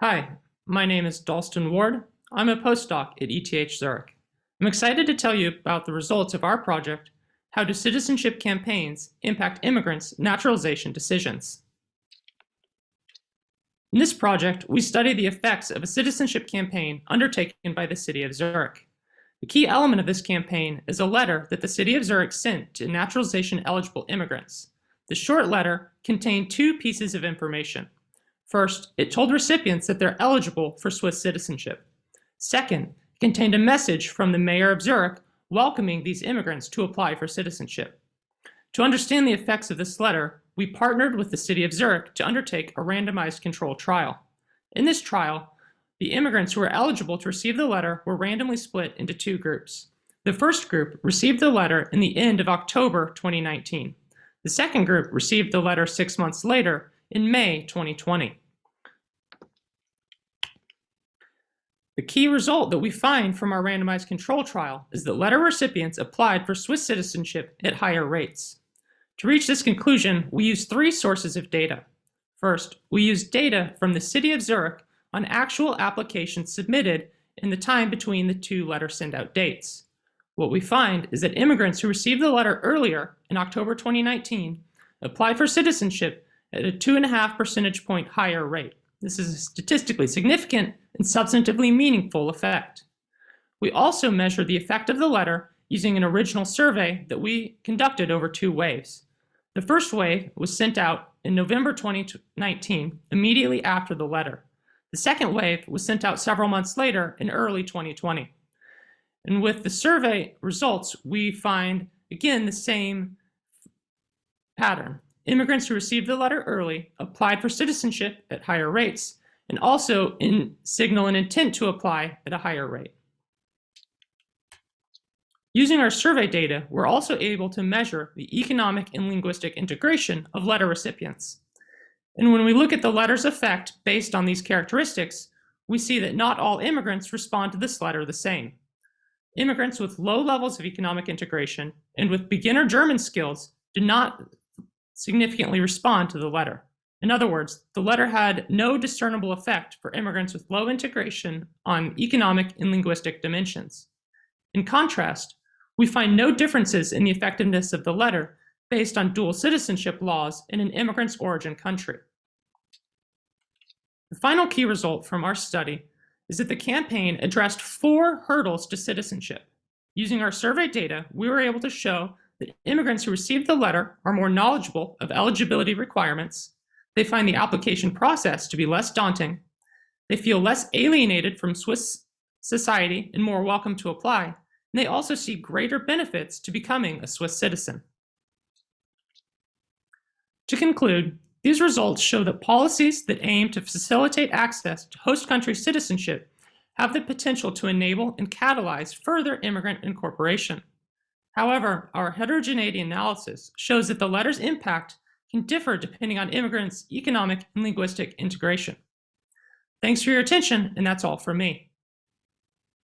Hi, my name is Dalston Ward. I'm a postdoc at ETH Zurich. I'm excited to tell you about the results of our project, How Do Citizenship Campaigns Impact Immigrants' Naturalization Decisions? In this project, we study the effects of a citizenship campaign undertaken by the city of Zurich. The key element of this campaign is a letter that the city of Zurich sent to naturalization-eligible immigrants. The short letter contained two pieces of information. First, it told recipients that they're eligible for Swiss citizenship. Second, it contained a message from the mayor of Zurich welcoming these immigrants to apply for citizenship. To understand the effects of this letter, we partnered with the city of Zurich to undertake a randomized control trial. In this trial, the immigrants who were eligible to receive the letter were randomly split into two groups. The first group received the letter in the end of October 2019. The second group received the letter 6 months later in May 2020. The key result that we find from our randomized control trial is that letter recipients applied for Swiss citizenship at higher rates. To reach this conclusion, we used three sources of data. First, we used data from the city of Zurich on actual applications submitted in the time between the two letter send-out dates. What we find is that immigrants who received the letter earlier in October 2019 applied for citizenship at a 2.5 percentage point higher rate. This is a statistically significant and substantively meaningful effect. We also measured the effect of the letter using an original survey that we conducted over two waves. The first wave was sent out in November 2019, immediately after the letter. The second wave was sent out several months later in early 2020. And with the survey results, we find, again, the same pattern. Immigrants who received the letter early applied for citizenship at higher rates, and also signal an intent to apply at a higher rate. Using our survey data, we're also able to measure the economic and linguistic integration of letter recipients. And when we look at the letter's effect based on these characteristics, we see that not all immigrants respond to this letter the same. Immigrants with low levels of economic integration and with beginner German skills do not significantly respond to the letter. In other words, the letter had no discernible effect for immigrants with low integration on economic and linguistic dimensions. In contrast, we find no differences in the effectiveness of the letter based on dual citizenship laws in an immigrant's origin country. The final key result from our study is that the campaign addressed 4 hurdles to citizenship. Using our survey data, we were able to show that immigrants who received the letter are more knowledgeable of eligibility requirements, they find the application process to be less daunting, they feel less alienated from Swiss society and more welcome to apply, and they also see greater benefits to becoming a Swiss citizen. To conclude, these results show that policies that aim to facilitate access to host country citizenship have the potential to enable and catalyze further immigrant incorporation. However, our heterogeneity analysis shows that the letter's impact can differ depending on immigrants' economic and linguistic integration. Thanks for your attention, and that's all from me.